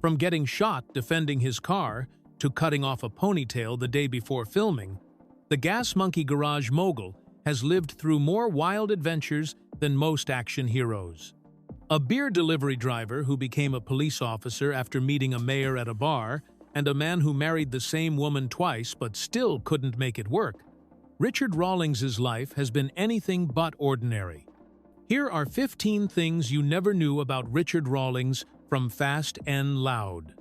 From getting shot defending his car to cutting off a ponytail the day before filming, the Gas Monkey Garage mogul has lived through more wild adventures than most action heroes. A beer delivery driver who became a police officer after meeting a mayor at a bar, and a man who married the same woman twice but still couldn't make it work. Richard Rawlings' life has been anything but ordinary. Here are 15 things you never knew about Richard Rawlings from Fast and Loud.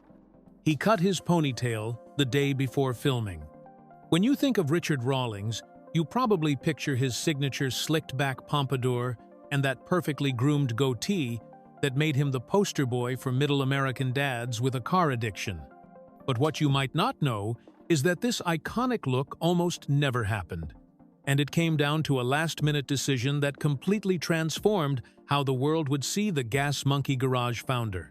He cut his ponytail the day before filming. When you think of Richard Rawlings, you probably picture his signature slicked-back pompadour and that perfectly groomed goatee that made him the poster boy for middle American dads with a car addiction. But what you might not know is that this iconic look almost never happened, and it came down to a last-minute decision that completely transformed how the world would see the Gas Monkey Garage founder.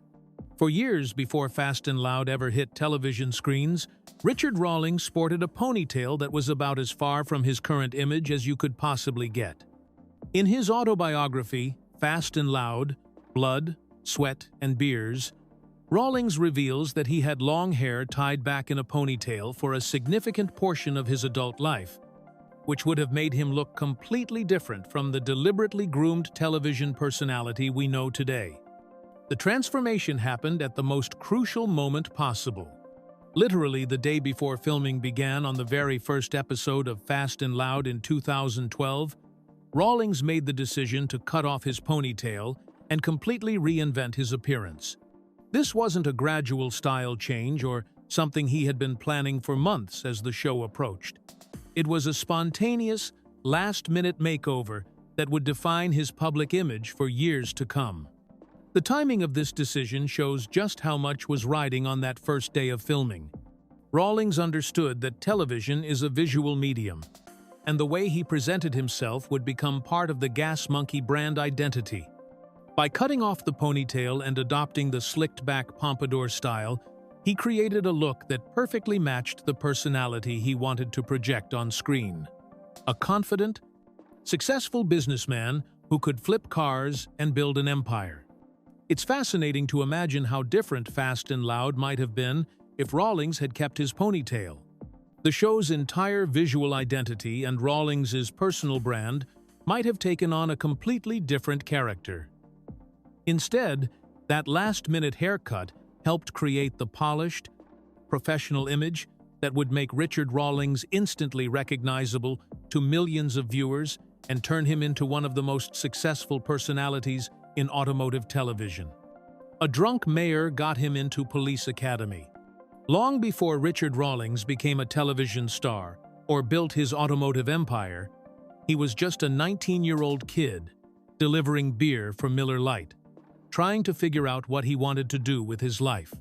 For years before Fast and Loud ever hit television screens, Richard Rawlings sported a ponytail that was about as far from his current image as you could possibly get. In his autobiography, Fast and Loud, Blood, Sweat, and Beers, Rawlings reveals that he had long hair tied back in a ponytail for a significant portion of his adult life, which would have made him look completely different from the deliberately groomed television personality we know today. The transformation happened at the most crucial moment possible. Literally the day before filming began on the very first episode of Fast and Loud in 2012, Rawlings made the decision to cut off his ponytail and completely reinvent his appearance. This wasn't a gradual style change or something he had been planning for months as the show approached. It was a spontaneous, last-minute makeover that would define his public image for years to come. The timing of this decision shows just how much was riding on that first day of filming. Rawlings understood that television is a visual medium, and the way he presented himself would become part of the Gas Monkey brand identity. By cutting off the ponytail and adopting the slicked-back pompadour style, he created a look that perfectly matched the personality he wanted to project on screen. A confident, successful businessman who could flip cars and build an empire. It's fascinating to imagine how different Fast and Loud might have been if Rawlings had kept his ponytail. The show's entire visual identity and Rawlings' personal brand might have taken on a completely different character. Instead, that last-minute haircut helped create the polished, professional image that would make Richard Rawlings instantly recognizable to millions of viewers and turn him into one of the most successful personalities in automotive television. A drunk mayor got him into police academy. Long before Richard Rawlings became a television star or built his automotive empire, he was just a 19-year-old kid delivering beer for Miller Lite, trying to figure out what he wanted to do with his life.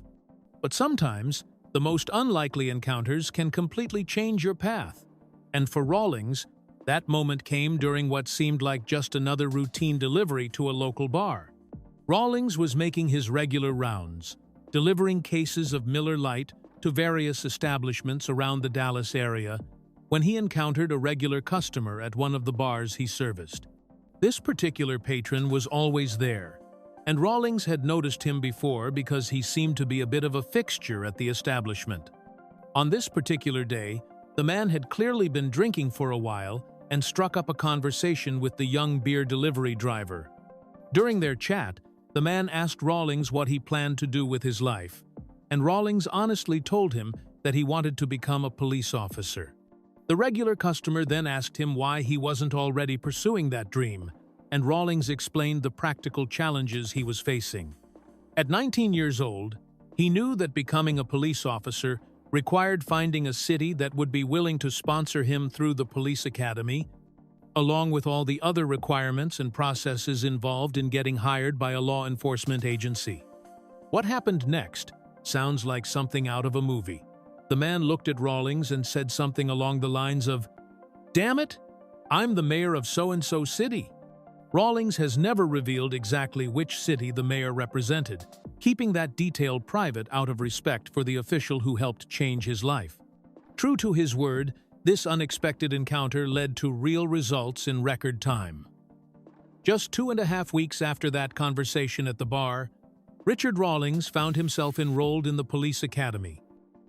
But sometimes, the most unlikely encounters can completely change your path. And for Rawlings, that moment came during what seemed like just another routine delivery to a local bar. Rawlings was making his regular rounds, delivering cases of Miller Lite to various establishments around the Dallas area, when he encountered a regular customer at one of the bars he serviced. This particular patron was always there, and Rawlings had noticed him before because he seemed to be a bit of a fixture at the establishment. On this particular day, the man had clearly been drinking for a while and struck up a conversation with the young beer delivery driver. During their chat, the man asked Rawlings what he planned to do with his life, and Rawlings honestly told him that he wanted to become a police officer. The regular customer then asked him why he wasn't already pursuing that dream, and Rawlings explained the practical challenges he was facing. At 19 years old, he knew that becoming a police officer required finding a city that would be willing to sponsor him through the police academy, along with all the other requirements and processes involved in getting hired by a law enforcement agency. What happened next sounds like something out of a movie. The man looked at Rawlings and said something along the lines of, "Damn it, I'm the mayor of so-and-so city." Rawlings has never revealed exactly which city the mayor represented, keeping that detail private out of respect for the official who helped change his life. True to his word, this unexpected encounter led to real results in record time. Just 2.5 weeks after that conversation at the bar, Richard Rawlings found himself enrolled in the police academy.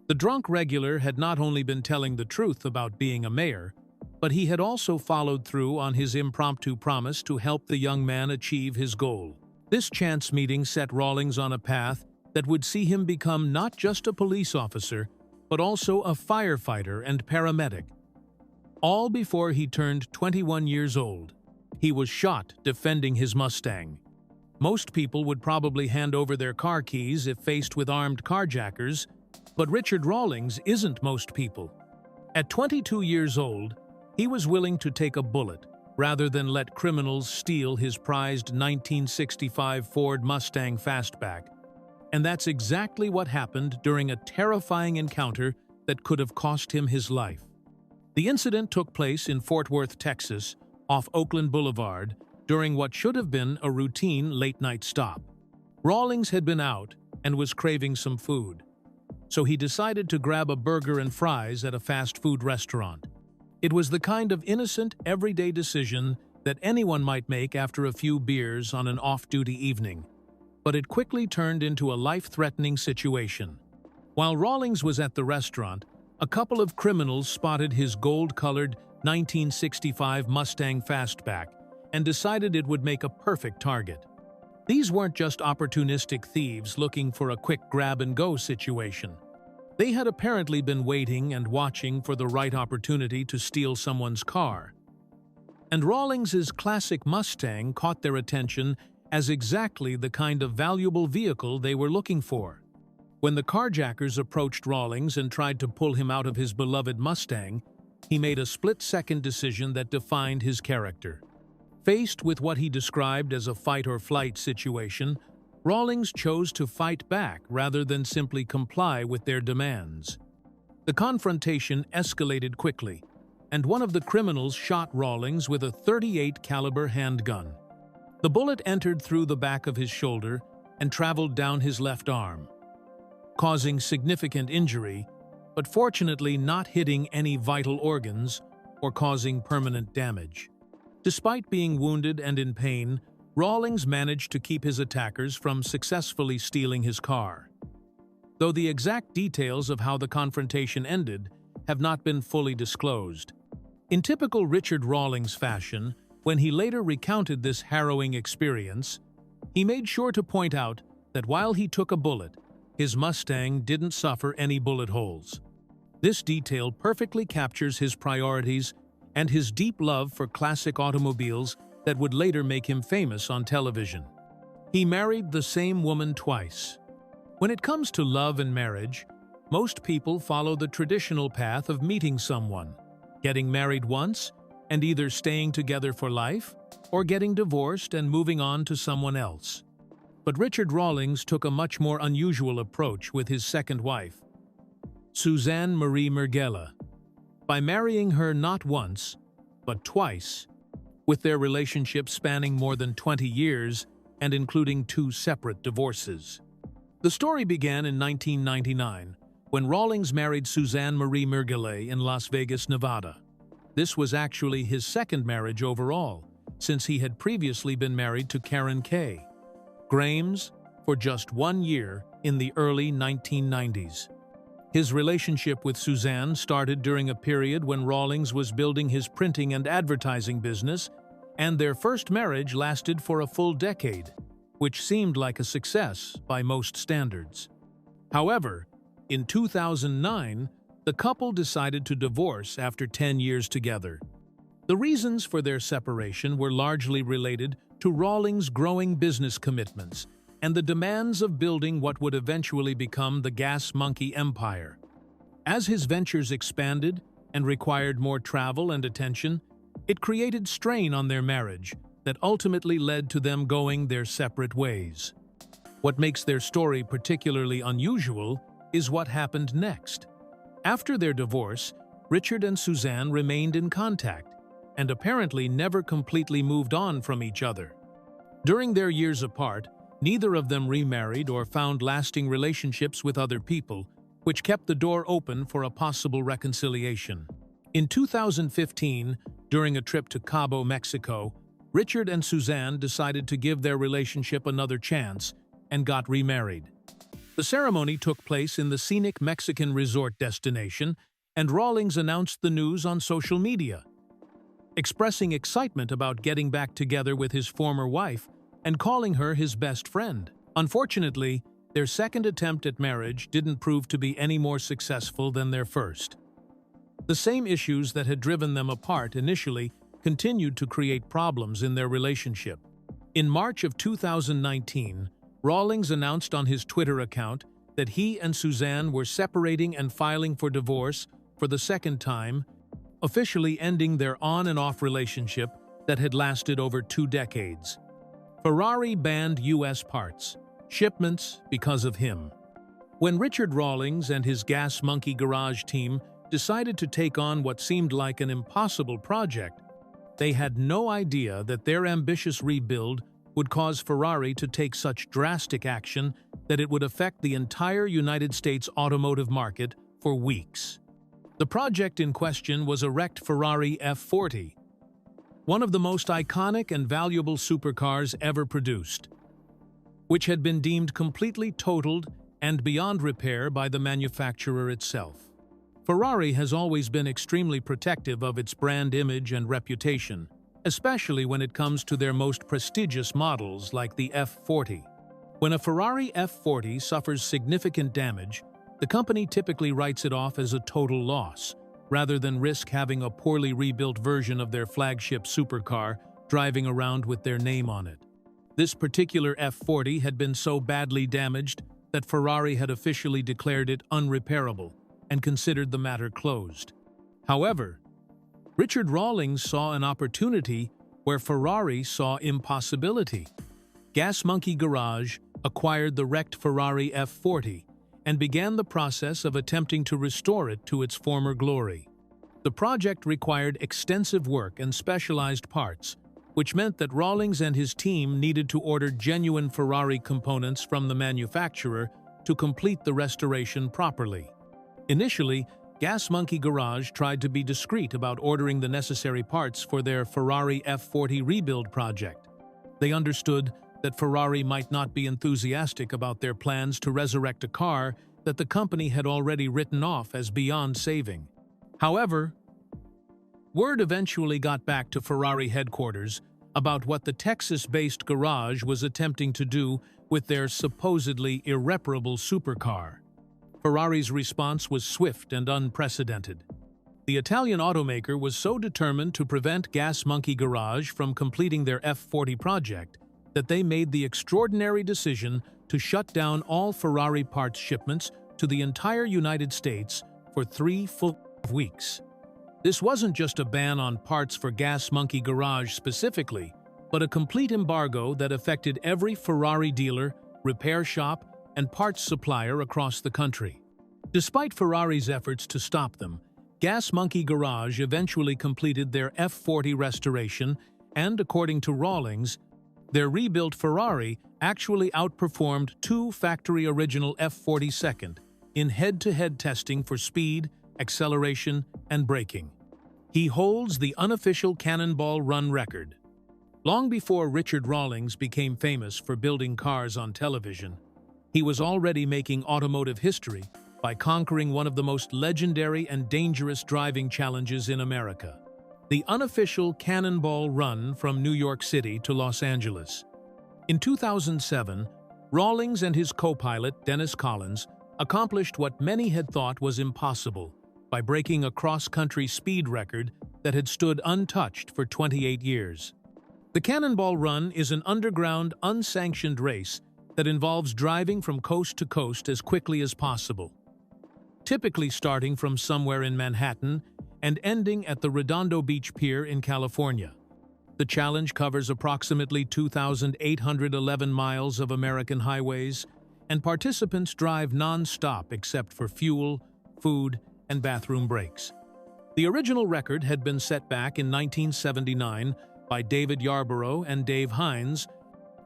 The drunk regular had not only been telling the truth about being a mayor, but he had also followed through on his impromptu promise to help the young man achieve his goal. This chance meeting set Rawlings on a path that would see him become not just a police officer, but also a firefighter and paramedic. All before he turned 21 years old. He was shot defending his Mustang. Most people would probably hand over their car keys if faced with armed carjackers, but Richard Rawlings isn't most people. At 22 years old, he was willing to take a bullet rather than let criminals steal his prized 1965 Ford Mustang Fastback. And that's exactly what happened during a terrifying encounter that could have cost him his life. The incident took place in Fort Worth, Texas, off Oakland Boulevard, during what should have been a routine late-night stop. Rawlings had been out and was craving some food, so he decided to grab a burger and fries at a fast food restaurant. It was the kind of innocent, everyday decision that anyone might make after a few beers on an off-duty evening, but it quickly turned into a life-threatening situation. While Rawlings was at the restaurant, a couple of criminals spotted his gold-colored 1965 Mustang Fastback and decided it would make a perfect target. These weren't just opportunistic thieves looking for a quick grab-and-go situation. They had apparently been waiting and watching for the right opportunity to steal someone's car. And Rawlings's classic Mustang caught their attention as exactly the kind of valuable vehicle they were looking for. When the carjackers approached Rawlings and tried to pull him out of his beloved Mustang, he made a split-second decision that defined his character. Faced with what he described as a fight-or-flight situation, Rawlings chose to fight back rather than simply comply with their demands. The confrontation escalated quickly, and one of the criminals shot Rawlings with a .38 caliber handgun. The bullet entered through the back of his shoulder and traveled down his left arm, causing significant injury, but fortunately not hitting any vital organs or causing permanent damage. Despite being wounded and in pain, Rawlings managed to keep his attackers from successfully stealing his car. Though the exact details of how the confrontation ended have not been fully disclosed. In typical Richard Rawlings fashion, when he later recounted this harrowing experience, he made sure to point out that while he took a bullet, his Mustang didn't suffer any bullet holes. This detail perfectly captures his priorities and his deep love for classic automobiles that would later make him famous on television. He married the same woman twice. When it comes to love and marriage, most people follow the traditional path of meeting someone, getting married once, and either staying together for life or getting divorced and moving on to someone else. But Richard Rawlings took a much more unusual approach with his second wife, Suzanne Marie Mergella, by marrying her not once, but twice, with their relationship spanning more than 20 years and including 2 separate divorces. The story began in 1999, when Rawlings married Suzanne Marie Mergella in Las Vegas, Nevada. This was actually his second marriage overall, since he had previously been married to Karen Kay Grames for just 1 year in the early 1990s. His relationship with Suzanne started during a period when Rawlings was building his printing and advertising business, and their first marriage lasted for a full decade, which seemed like a success by most standards. However, in 2009, the couple decided to divorce after 10 years together. The reasons for their separation were largely related to Rawlings' growing business commitments and the demands of building what would eventually become the Gas Monkey empire. As his ventures expanded and required more travel and attention, it created strain on their marriage that ultimately led to them going their separate ways. What makes their story particularly unusual is what happened next. After their divorce, Richard and Suzanne remained in contact and apparently never completely moved on from each other. During their years apart, neither of them remarried or found lasting relationships with other people, which kept the door open for a possible reconciliation. In 2015, during a trip to Cabo, Mexico, Richard and Suzanne decided to give their relationship another chance and got remarried. The ceremony took place in the scenic Mexican resort destination, and Rawlings announced the news on social media, expressing excitement about getting back together with his former wife and calling her his best friend. Unfortunately, their second attempt at marriage didn't prove to be any more successful than their first. The same issues that had driven them apart initially continued to create problems in their relationship. In March of 2019, Rawlings announced on his Twitter account that he and Suzanne were separating and filing for divorce for the second time, officially ending their on-and-off relationship that had lasted over 2 decades. Ferrari banned U.S. parts shipments because of him. When Richard Rawlings and his Gas Monkey Garage team decided to take on what seemed like an impossible project, they had no idea that their ambitious rebuild would cause Ferrari to take such drastic action that it would affect the entire United States automotive market for weeks. The project in question was a wrecked Ferrari F40, one of the most iconic and valuable supercars ever produced, which had been deemed completely totaled and beyond repair by the manufacturer itself. Ferrari has always been extremely protective of its brand image and reputation, especially when it comes to their most prestigious models like the F40. When a Ferrari F40 suffers significant damage, the company typically writes it off as a total loss, rather than risk having a poorly rebuilt version of their flagship supercar driving around with their name on it. This particular F40 had been so badly damaged that Ferrari had officially declared it unrepairable and considered the matter closed. However, Richard Rawlings saw an opportunity where Ferrari saw impossibility. Gas Monkey Garage acquired the wrecked Ferrari F40 and began the process of attempting to restore it to its former glory. The project required extensive work and specialized parts, which meant that Rawlings and his team needed to order genuine Ferrari components from the manufacturer to complete the restoration properly. Initially, Gas Monkey Garage tried to be discreet about ordering the necessary parts for their Ferrari F40 rebuild project. They understood that Ferrari might not be enthusiastic about their plans to resurrect a car that the company had already written off as beyond saving. However, word eventually got back to Ferrari headquarters about what the Texas-based garage was attempting to do with their supposedly irreparable supercar. Ferrari's response was swift and unprecedented. The Italian automaker was so determined to prevent Gas Monkey Garage from completing their F40 project that they made the extraordinary decision to shut down all Ferrari parts shipments to the entire United States for 3 full weeks. This wasn't just a ban on parts for Gas Monkey Garage specifically, but a complete embargo that affected every Ferrari dealer, repair shop, and parts supplier across the country. Despite Ferrari's efforts to stop them, Gas Monkey Garage eventually completed their F40 restoration, and according to Rawlings, their rebuilt Ferrari actually outperformed 2 factory-original F40 second in head-to-head testing for speed, acceleration, and braking. He holds the unofficial Cannonball Run record. Long before Richard Rawlings became famous for building cars on television, he was already making automotive history by conquering one of the most legendary and dangerous driving challenges in America, the unofficial Cannonball Run from New York City to Los Angeles. In 2007, Rawlings and his co-pilot, Dennis Collins, accomplished what many had thought was impossible by breaking a cross-country speed record that had stood untouched for 28 years. The Cannonball Run is an underground, unsanctioned race that involves driving from coast to coast as quickly as possible, typically starting from somewhere in Manhattan and ending at the Redondo Beach Pier in California. The challenge covers approximately 2,811 miles of American highways, and participants drive non-stop except for fuel, food, and bathroom breaks. The original record had been set back in 1979 by David Yarborough and Dave Hines,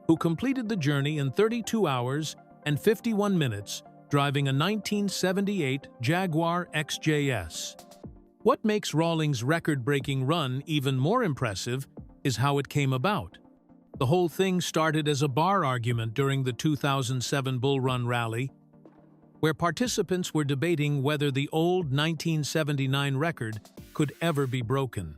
who completed the journey in 32 hours and 51 minutes, driving a 1978 Jaguar XJS. What makes Rawlings' record-breaking run even more impressive is how it came about. The whole thing started as a bar argument during the 2007 Bull Run Rally, where participants were debating whether the old 1979 record could ever be broken.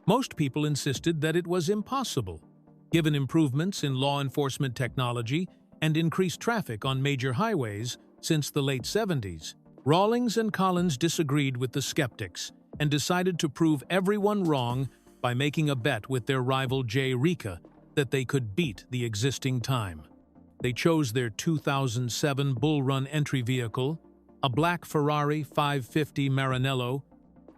Most people insisted that it was impossible, given improvements in law enforcement technology and increased traffic on major highways since the late 70s. Rawlings and Collins disagreed with the skeptics and decided to prove everyone wrong by making a bet with their rival Jay Rika that they could beat the existing time. They chose their 2007 Bull Run entry vehicle, a black Ferrari 550 Maranello,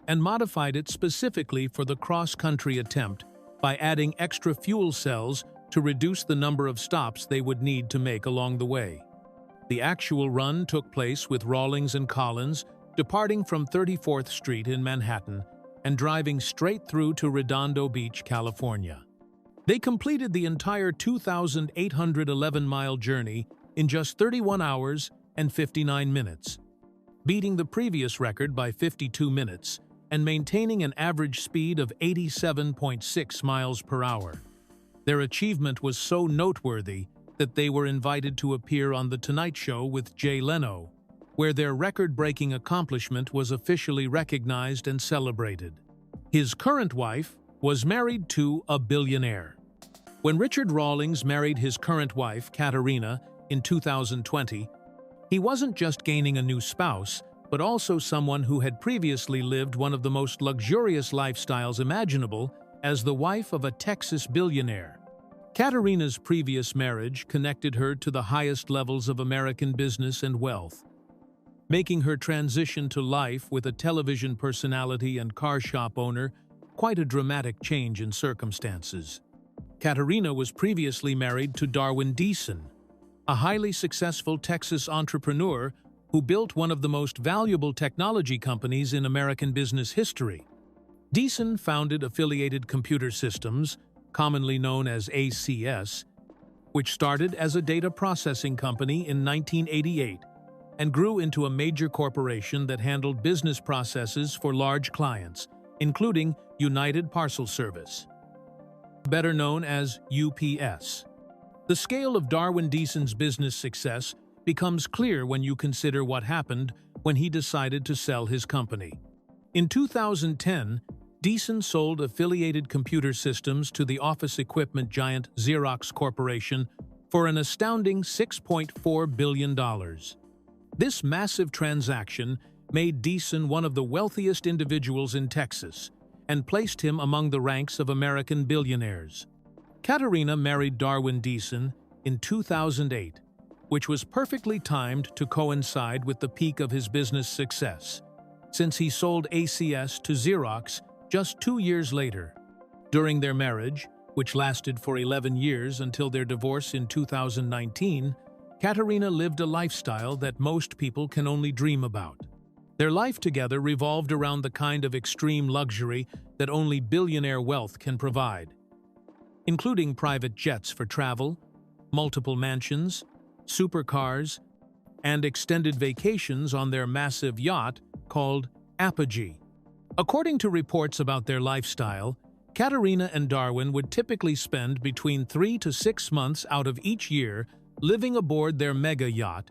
and modified it specifically for the cross-country attempt by adding extra fuel cells to reduce the number of stops they would need to make along the way. The actual run took place with Rawlings and Collins departing from 34th Street in Manhattan and driving straight through to Redondo Beach, California. They completed the entire 2,811-mile journey in just 31 hours and 59 minutes, beating the previous record by 52 minutes and maintaining an average speed of 87.6 miles per hour. Their achievement was so noteworthy that they were invited to appear on The Tonight Show with Jay Leno, where their record-breaking accomplishment was officially recognized and celebrated. His current wife was married to a billionaire. When Richard Rawlings married his current wife, Katerina, in 2020, he wasn't just gaining a new spouse, but also someone who had previously lived one of the most luxurious lifestyles imaginable as the wife of a Texas billionaire. Katerina's previous marriage connected her to the highest levels of American business and wealth, making her transition to life with a television personality and car shop owner quite a dramatic change in circumstances. Katerina was previously married to Darwin Deason, a highly successful Texas entrepreneur who built one of the most valuable technology companies in American business history. Deason founded Affiliated Computer Systems, commonly known as ACS, which started as a data processing company in 1988 and grew into a major corporation that handled business processes for large clients, including United Parcel Service, better known as UPS. The scale of Darwin Deason's business success becomes clear when you consider what happened when he decided to sell his company. In 2010, Deason sold Affiliated Computer Systems to the office equipment giant Xerox Corporation for an astounding $6.4 billion. This massive transaction made Deason one of the wealthiest individuals in Texas and placed him among the ranks of American billionaires. Katerina married Darwin Deason in 2008, which was perfectly timed to coincide with the peak of his business success, since he sold ACS to Xerox just 2 years later. During their marriage, which lasted for 11 years until their divorce in 2019, Katerina lived a lifestyle that most people can only dream about. Their life together revolved around the kind of extreme luxury that only billionaire wealth can provide, including private jets for travel, multiple mansions, supercars, and extended vacations on their massive yacht called Apogee. According to reports about their lifestyle, Katerina and Darwin would typically spend between 3 to 6 months out of each year living aboard their mega yacht,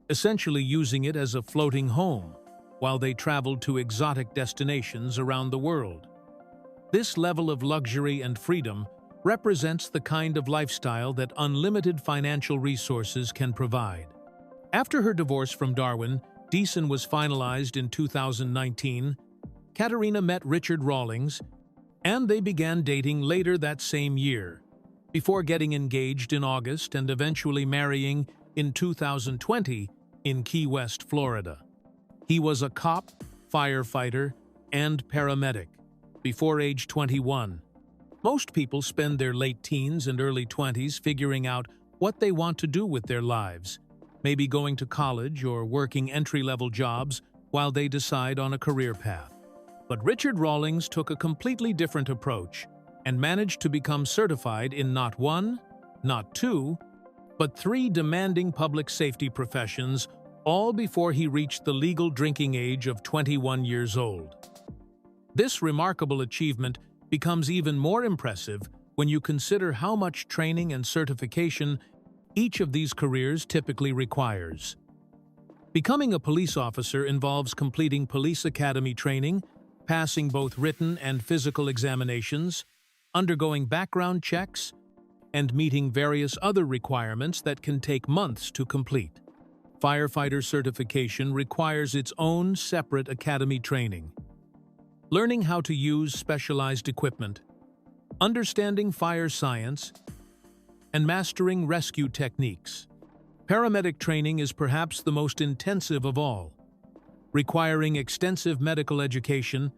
essentially using it as a floating home, while they traveled to exotic destinations around the world. This level of luxury and freedom represents the kind of lifestyle that unlimited financial resources can provide. After her divorce from Darwin, Deason was finalized in 2019. Katerina met Richard Rawlings, and they began dating later that same year, before getting engaged in August and eventually marrying in 2020 in Key West, Florida. He was a cop, firefighter, and paramedic before age 21. Most people spend their late teens and early 20s figuring out what they want to do with their lives, maybe going to college or working entry-level jobs while they decide on a career path. But Richard Rawlings took a completely different approach and managed to become certified in not 1, not 2, but 3 demanding public safety professions, all before he reached the legal drinking age of 21 years old. This remarkable achievement becomes even more impressive when you consider how much training and certification each of these careers typically requires. Becoming a police officer involves completing police academy training, passing both written and physical examinations, undergoing background checks, and meeting various other requirements that can take months to complete. Firefighter certification requires its own separate academy training. Learning how to use specialized equipment, understanding fire science, and mastering rescue techniques. Paramedic training is perhaps the most intensive of all, requiring extensive medical education,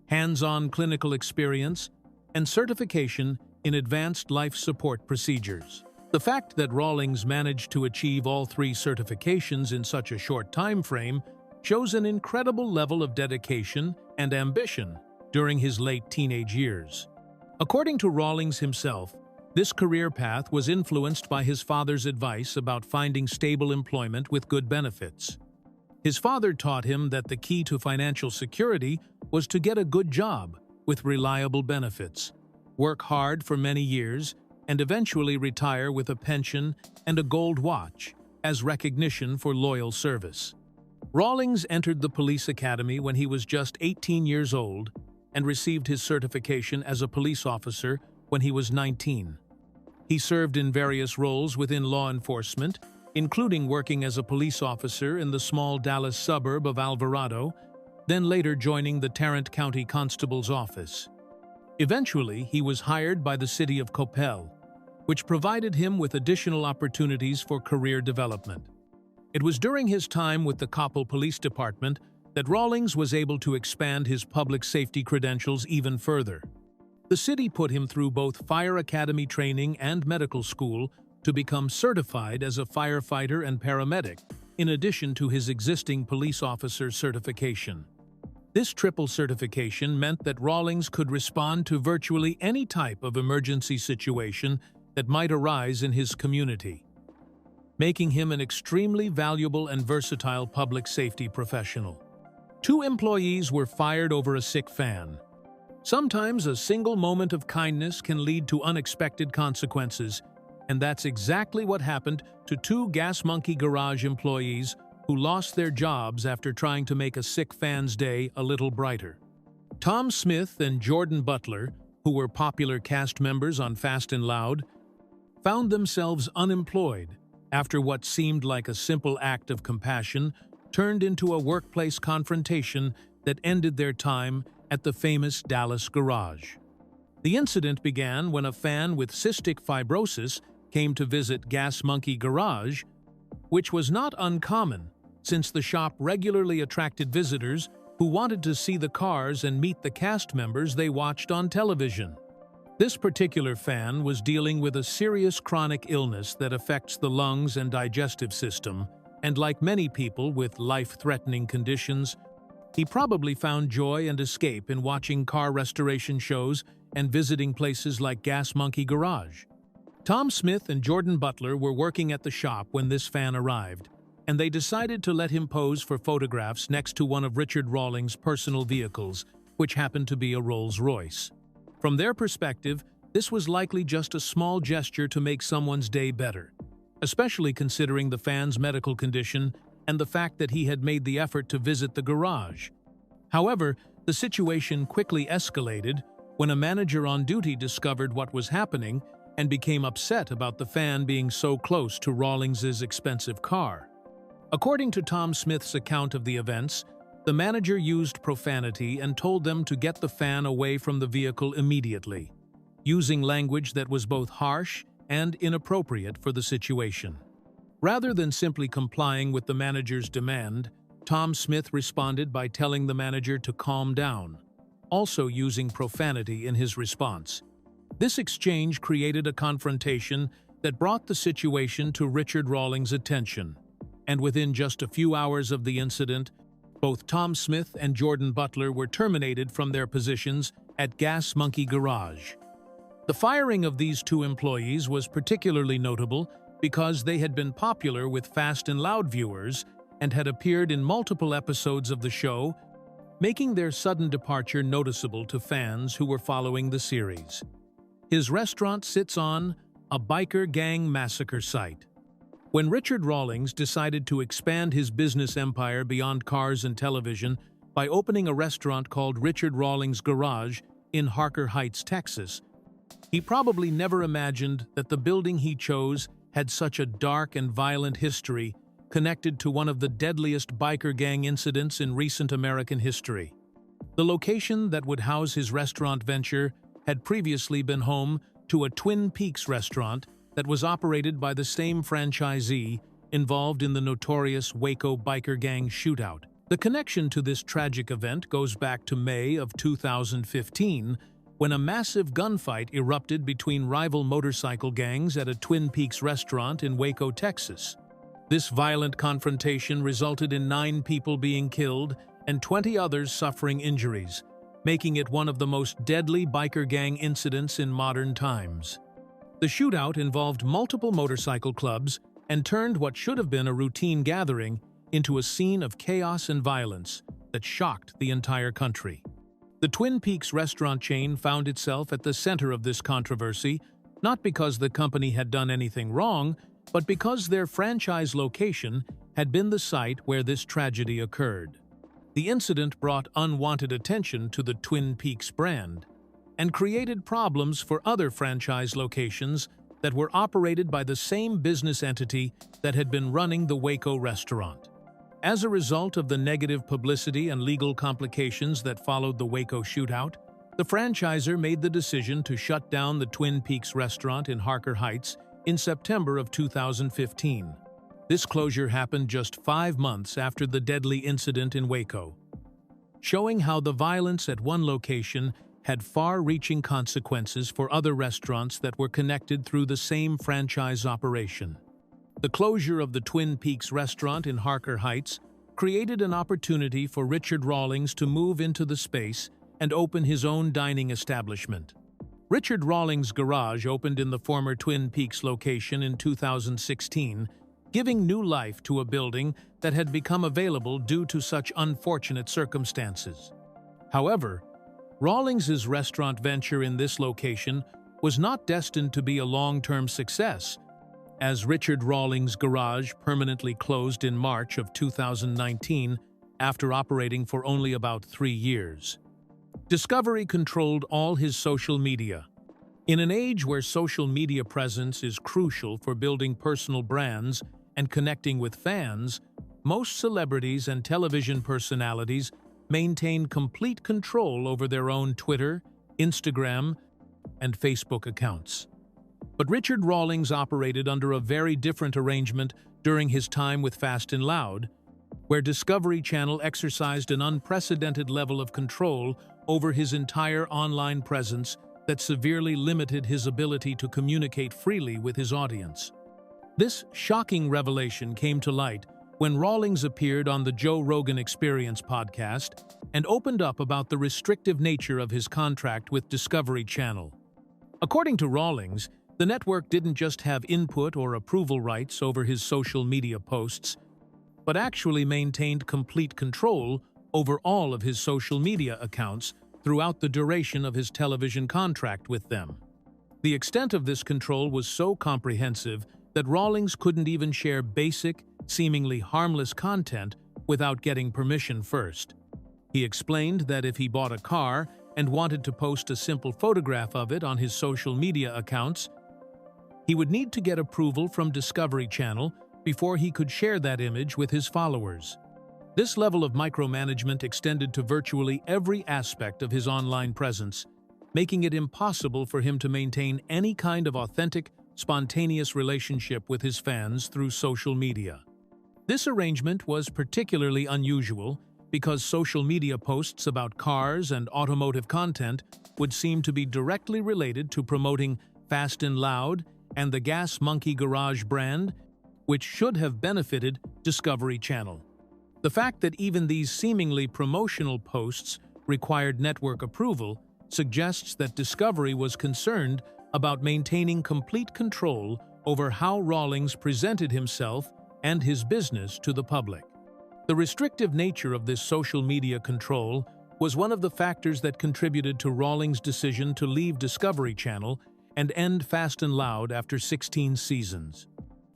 hands-on clinical experience, and certification in advanced life support procedures. The fact that Rawlings managed to achieve all three certifications in such a short time frame shows an incredible level of dedication and ambition during his late teenage years. According to Rawlings himself, this career path was influenced by his father's advice about finding stable employment with good benefits. His father taught him that the key to financial security was to get a good job with reliable benefits, work hard for many years, and eventually retire with a pension and a gold watch as recognition for loyal service. Rawlings entered the police academy when he was just 18 years old and received his certification as a police officer when he was 19. He served in various roles within law enforcement, including working as a police officer in the small Dallas suburb of Alvarado, then later joining the Tarrant County Constable's office. Eventually, he was hired by the city of Coppell, which provided him with additional opportunities for career development. It was during his time with the Coppell Police Department that Rawlings was able to expand his public safety credentials even further. The city put him through both fire academy training and medical school to become certified as a firefighter and paramedic, in addition to his existing police officer certification. This triple certification meant that Rawlings could respond to virtually any type of emergency situation that might arise in his community, making him an extremely valuable and versatile public safety professional. 2 employees were fired over a sick fan. Sometimes a single moment of kindness can lead to unexpected consequences, and that's exactly what happened to 2 Gas Monkey Garage employees who lost their jobs after trying to make a sick fan's day a little brighter. Tom Smith and Jordan Butler, who were popular cast members on Fast and Loud, found themselves unemployed after what seemed like a simple act of compassion turned into a workplace confrontation that ended their time at the famous Dallas garage. The incident began when a fan with cystic fibrosis came to visit Gas Monkey Garage, which was not uncommon since the shop regularly attracted visitors who wanted to see the cars and meet the cast members they watched on television. This particular fan was dealing with a serious chronic illness that affects the lungs and digestive system, and like many people with life-threatening conditions, he probably found joy and escape in watching car restoration shows and visiting places like Gas Monkey Garage. Tom Smith and Jordan Butler were working at the shop when this fan arrived, and they decided to let him pose for photographs next to one of Richard Rawlings' personal vehicles, which happened to be a Rolls-Royce. From their perspective, this was likely just a small gesture to make someone's day better, especially considering the fan's medical condition and the fact that he had made the effort to visit the garage. However, the situation quickly escalated when a manager on duty discovered what was happening and became upset about the fan being so close to Rawlings's expensive car. According to Tom Smith's account of the events, the manager used profanity and told them to get the fan away from the vehicle immediately, using language that was both harsh and inappropriate for the situation. Rather than simply complying with the manager's demand, Tom Smith responded by telling the manager to calm down, also using profanity in his response. This exchange created a confrontation that brought the situation to Richard Rawlings' attention, and within just a few hours of the incident, both Tom Smith and Jordan Butler were terminated from their positions at Gas Monkey Garage. The firing of these 2 employees was particularly notable because they had been popular with Fast and Loud viewers and had appeared in multiple episodes of the show, making their sudden departure noticeable to fans who were following the series. His restaurant sits on a biker gang massacre site. When Richard Rawlings decided to expand his business empire beyond cars and television by opening a restaurant called Richard Rawlings Garage in Harker Heights, Texas, he probably never imagined that the building he chose had such a dark and violent history connected to one of the deadliest biker gang incidents in recent American history. The location that would house his restaurant venture had previously been home to a Twin Peaks restaurant that was operated by the same franchisee involved in the notorious Waco biker gang shootout. The connection to this tragic event goes back to May of 2015, when a massive gunfight erupted between rival motorcycle gangs at a Twin Peaks restaurant in Waco, Texas. This violent confrontation resulted in 9 people being killed and 20 others suffering injuries, making it one of the most deadly biker gang incidents in modern times. The shootout involved multiple motorcycle clubs and turned what should have been a routine gathering into a scene of chaos and violence that shocked the entire country. The Twin Peaks restaurant chain found itself at the center of this controversy, not because the company had done anything wrong, but because their franchise location had been the site where this tragedy occurred. The incident brought unwanted attention to the Twin Peaks brand and created problems for other franchise locations that were operated by the same business entity that had been running the Waco restaurant. As a result of the negative publicity and legal complications that followed the Waco shootout, the franchisor made the decision to shut down the Twin Peaks restaurant in Harker Heights in September of 2015. This closure happened just 5 months after the deadly incident in Waco, showing how the violence at one location had far-reaching consequences for other restaurants that were connected through the same franchise operation. The closure of the Twin Peaks restaurant in Harker Heights created an opportunity for Richard Rawlings to move into the space and open his own dining establishment. Richard Rawlings Garage opened in the former Twin Peaks location in 2016, giving new life to a building that had become available due to such unfortunate circumstances. However, Rawlings's restaurant venture in this location was not destined to be a long-term success, as Richard Rawlings Garage permanently closed in March of 2019 after operating for only about 3 years. Discovery controlled all his social media. In an age where social media presence is crucial for building personal brands and connecting with fans, most celebrities and television personalities maintain complete control over their own Twitter, Instagram, and Facebook accounts. But Richard Rawlings operated under a very different arrangement during his time with Fast and Loud, where Discovery Channel exercised an unprecedented level of control over his entire online presence that severely limited his ability to communicate freely with his audience. This shocking revelation came to light when Rawlings appeared on the Joe Rogan Experience podcast and opened up about the restrictive nature of his contract with Discovery Channel. According to Rawlings, the network didn't just have input or approval rights over his social media posts, but actually maintained complete control over all of his social media accounts throughout the duration of his television contract with them. The extent of this control was so comprehensive that Rawlings couldn't even share basic, seemingly harmless content without getting permission first. He explained that if he bought a car and wanted to post a simple photograph of it on his social media accounts, he would need to get approval from Discovery Channel before he could share that image with his followers. This level of micromanagement extended to virtually every aspect of his online presence, making it impossible for him to maintain any kind of authentic, spontaneous relationship with his fans through social media. This arrangement was particularly unusual because social media posts about cars and automotive content would seem to be directly related to promoting Fast and Loud and the Gas Monkey Garage brand, which should have benefited Discovery Channel. The fact that even these seemingly promotional posts required network approval suggests that Discovery was concerned about maintaining complete control over how Rawlings presented himself and his business to the public. The restrictive nature of this social media control was one of the factors that contributed to Rawlings' decision to leave Discovery Channel and end Fast and Loud after 16 seasons.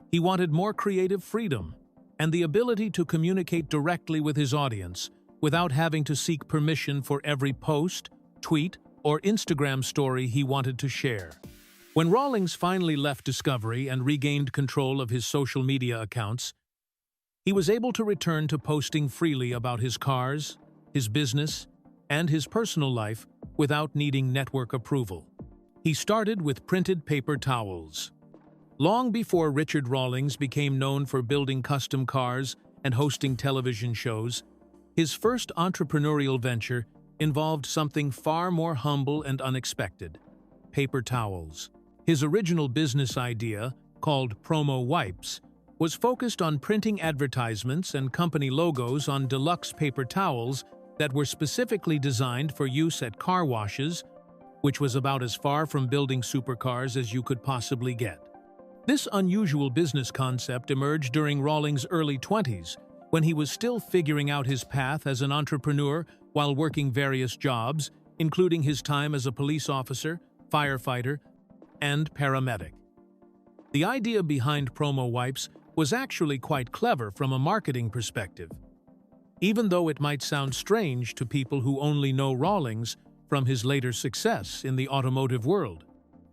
He wanted more creative freedom and the ability to communicate directly with his audience without having to seek permission for every post, tweet, or Instagram story he wanted to share. When Rawlings finally left Discovery and regained control of his social media accounts, he was able to return to posting freely about his cars, his business, and his personal life without needing network approval. He started with printed paper towels. Long before Richard Rawlings became known for building custom cars and hosting television shows, his first entrepreneurial venture involved something far more humble and unexpected: paper towels. His original business idea, called Promo Wipes, was focused on printing advertisements and company logos on deluxe paper towels that were specifically designed for use at car washes, which was about as far from building supercars as you could possibly get. This unusual business concept emerged during Rawlings' early 20s, when he was still figuring out his path as an entrepreneur while working various jobs, including his time as a police officer, firefighter, and paramedic. The idea behind Promo Wipes was actually quite clever from a marketing perspective. Even though it might sound strange to people who only know Rawlings from his later success in the automotive world,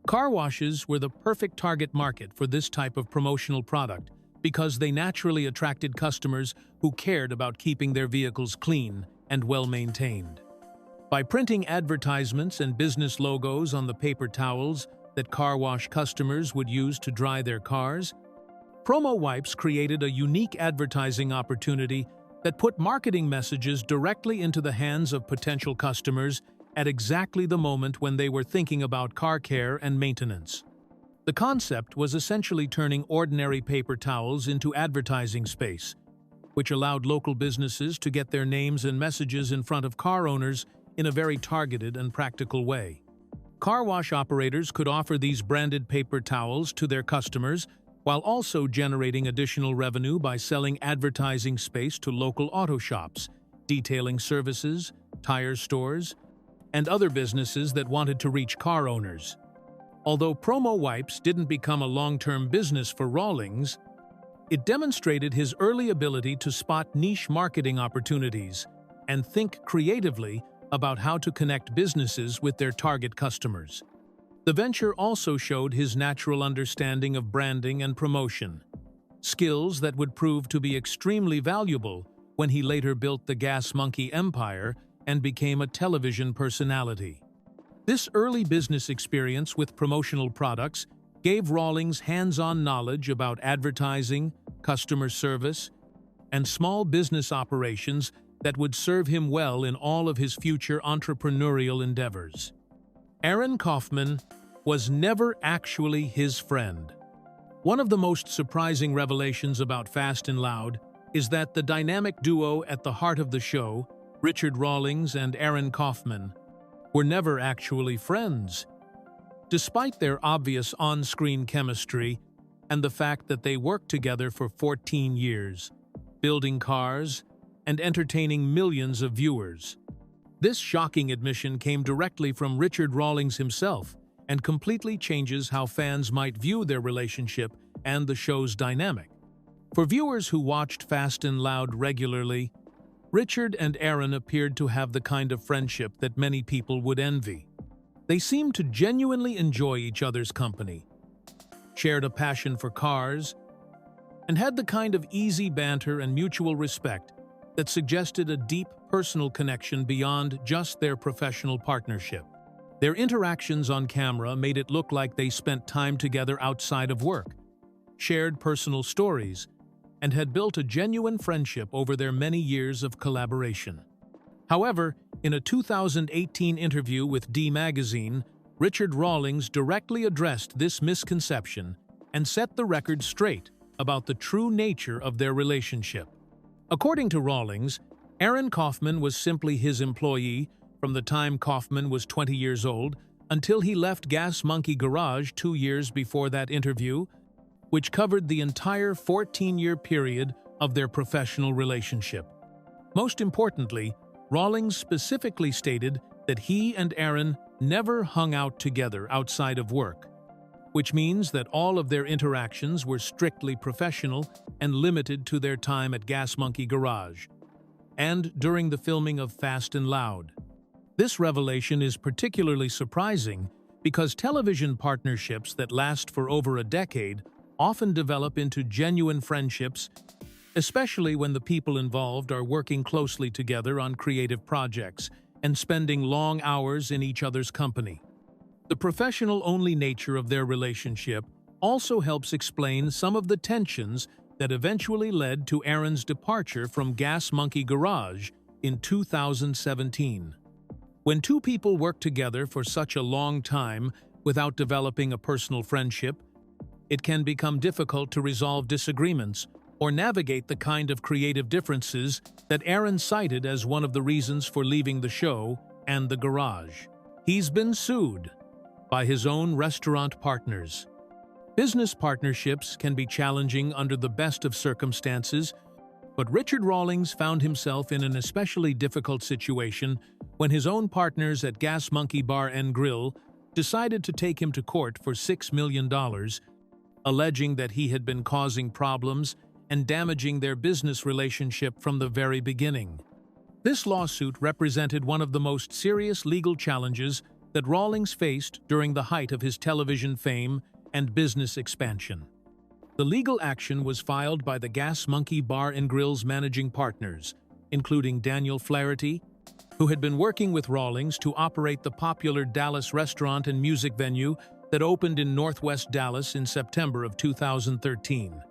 car washes were the perfect target market for this type of promotional product because they naturally attracted customers who cared about keeping their vehicles clean and well-maintained. By printing advertisements and business logos on the paper towels that car wash customers would use to dry their cars, Promo Wipes created a unique advertising opportunity that put marketing messages directly into the hands of potential customers at exactly the moment when they were thinking about car care and maintenance. The concept was essentially turning ordinary paper towels into advertising space, which allowed local businesses to get their names and messages in front of car owners in a very targeted and practical way. Car wash operators could offer these branded paper towels to their customers while also generating additional revenue by selling advertising space to local auto shops, detailing services, tire stores, and other businesses that wanted to reach car owners. Although Promo Wipes didn't become a long-term business for Rawlings, it demonstrated his early ability to spot niche marketing opportunities and think creatively about how to connect businesses with their target customers. The venture also showed his natural understanding of branding and promotion, skills that would prove to be extremely valuable when he later built the Gas Monkey empire and became a television personality. This early business experience with promotional products gave Rawlings hands-on knowledge about advertising, customer service, and small business operations that would serve him well in all of his future entrepreneurial endeavors. Aaron Kaufman was never actually his friend. One of the most surprising revelations about Fast and Loud is that the dynamic duo at the heart of the show, Richard Rawlings and Aaron Kaufman, were never actually friends. Despite their obvious on-screen chemistry and the fact that they worked together for 14 years, building cars and entertaining millions of viewers. This shocking admission came directly from Richard Rawlings himself and completely changes how fans might view their relationship and the show's dynamic. For viewers who watched Fast and Loud regularly, Richard and Aaron appeared to have the kind of friendship that many people would envy. They seemed to genuinely enjoy each other's company, shared a passion for cars, and had the kind of easy banter and mutual respect that suggested a deep personal connection beyond just their professional partnership. Their interactions on camera made it look like they spent time together outside of work, shared personal stories, and had built a genuine friendship over their many years of collaboration. However, in a 2018 interview with D Magazine, Richard Rawlings directly addressed this misconception and set the record straight about the true nature of their relationship. According to Rawlings, Aaron Kaufman was simply his employee from the time Kaufman was 20 years old until he left Gas Monkey Garage 2 years before that interview, which covered the entire 14-year period of their professional relationship. Most importantly, Rawlings specifically stated that he and Aaron never hung out together outside of work, which means that all of their interactions were strictly professional and limited to their time at Gas Monkey Garage, and during the filming of Fast and Loud. This revelation is particularly surprising because television partnerships that last for over a decade often develop into genuine friendships, especially when the people involved are working closely together on creative projects and spending long hours in each other's company. The professional-only nature of their relationship also helps explain some of the tensions that eventually led to Aaron's departure from Gas Monkey Garage in 2017. When two people work together for such a long time without developing a personal friendship, it can become difficult to resolve disagreements or navigate the kind of creative differences that Aaron cited as one of the reasons for leaving the show and the garage. He's been sued by his own restaurant partners. Business partnerships can be challenging under the best of circumstances, but Richard Rawlings found himself in an especially difficult situation when his own partners at Gas Monkey Bar and Grill decided to take him to court for $6 million, alleging that he had been causing problems and damaging their business relationship from the very beginning. This lawsuit represented one of the most serious legal challenges that Rawlings faced during the height of his television fame and business expansion. The legal action was filed by the Gas Monkey Bar and Grill's managing partners, including Daniel Flaherty, who had been working with Rawlings to operate the popular Dallas restaurant and music venue that opened in Northwest Dallas in September of 2013.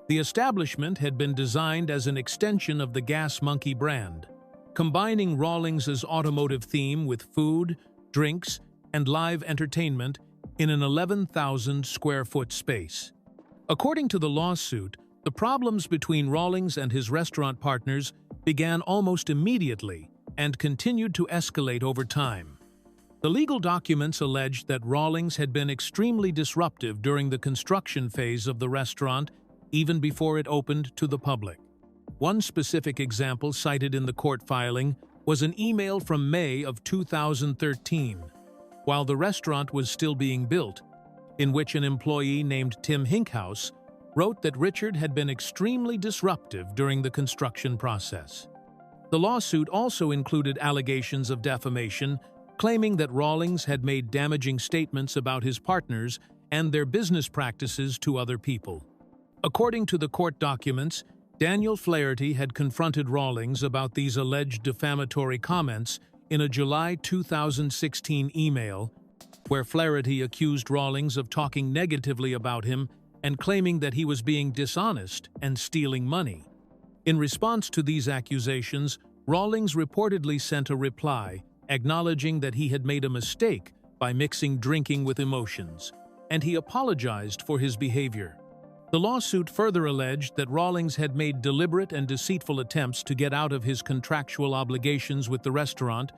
The establishment had been designed as an extension of the Gas Monkey brand, combining Rawlings's automotive theme with food, drinks, and live entertainment in an 11,000-square-foot space. According to the lawsuit, the problems between Rawlings and his restaurant partners began almost immediately and continued to escalate over time. The legal documents alleged that Rawlings had been extremely disruptive during the construction phase of the restaurant, even before it opened to the public. One specific example cited in the court filing was an email from May of 2013, while the restaurant was still being built, in which an employee named Tim Hinkhouse wrote that Richard had been extremely disruptive during the construction process. The lawsuit also included allegations of defamation, claiming that Rawlings had made damaging statements about his partners and their business practices to other people. According to the court documents, Daniel Flaherty had confronted Rawlings about these alleged defamatory comments in a July 2016 email, where Flaherty accused Rawlings of talking negatively about him and claiming that he was being dishonest and stealing money. In response to these accusations, Rawlings reportedly sent a reply acknowledging that he had made a mistake by mixing drinking with emotions, and he apologized for his behavior. The lawsuit further alleged that Rawlings had made deliberate and deceitful attempts to get out of his contractual obligations with the restaurant,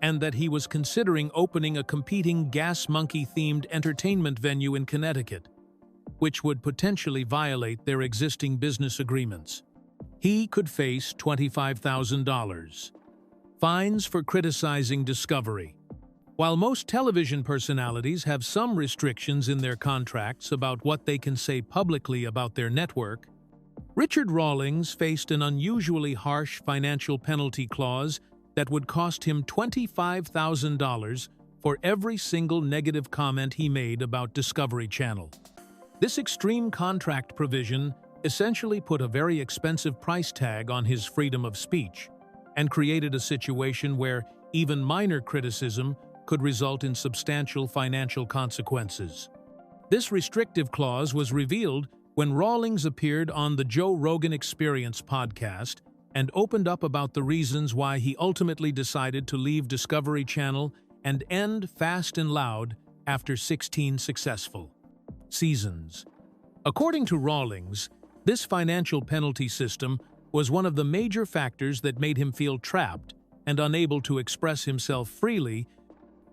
and that he was considering opening a competing Gas Monkey-themed entertainment venue in Connecticut, which would potentially violate their existing business agreements. He could face $25,000. Fines for criticizing Discovery. While most television personalities have some restrictions in their contracts about what they can say publicly about their network, Richard Rawlings faced an unusually harsh financial penalty clause that would cost him $25,000 for every single negative comment he made about Discovery Channel. This extreme contract provision essentially put a very expensive price tag on his freedom of speech and created a situation where even minor criticism could result in substantial financial consequences. This restrictive clause was revealed when Rawlings appeared on the Joe Rogan Experience podcast and opened up about the reasons why he ultimately decided to leave Discovery Channel and end Fast and Loud after 16 successful seasons. According to Rawlings, this financial penalty system was one of the major factors that made him feel trapped and unable to express himself freely,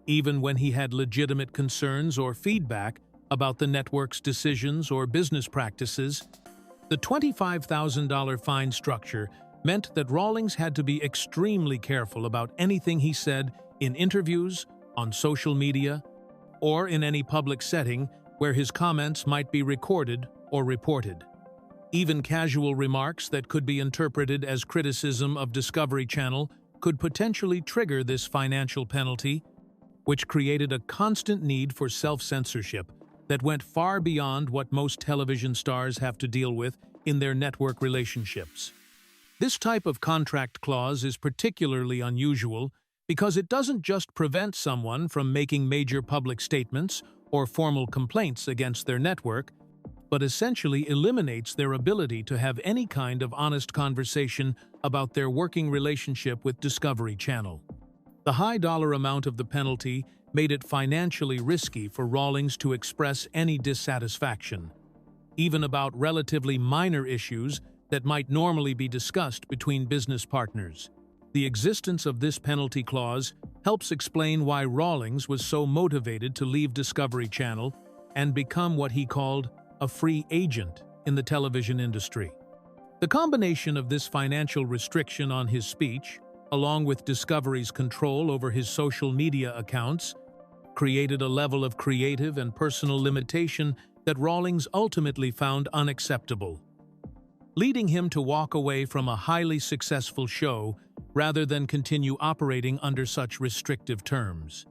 even when he had legitimate concerns or feedback about the network's decisions or business practices. The $25,000 fine structure meant that Rawlings had to be extremely careful about anything he said in interviews, on social media, or in any public setting where his comments might be recorded or reported. Even casual remarks that could be interpreted as criticism of Discovery Channel could potentially trigger this financial penalty, which created a constant need for self-censorship that went far beyond what most television stars have to deal with in their network relationships. This type of contract clause is particularly unusual because it doesn't just prevent someone from making major public statements or formal complaints against their network, but essentially eliminates their ability to have any kind of honest conversation about their working relationship with Discovery Channel. The high dollar amount of the penalty made it financially risky for Rawlings to express any dissatisfaction, even about relatively minor issues that might normally be discussed between business partners. The existence of this penalty clause helps explain why Rawlings was so motivated to leave Discovery Channel and become what he called a free agent in the television industry. The combination of this financial restriction on his speech, along with Discovery's control over his social media accounts, created a level of creative and personal limitation that Rawlings ultimately found unacceptable, leading him to walk away from a highly successful show rather than continue operating under such restrictive terms.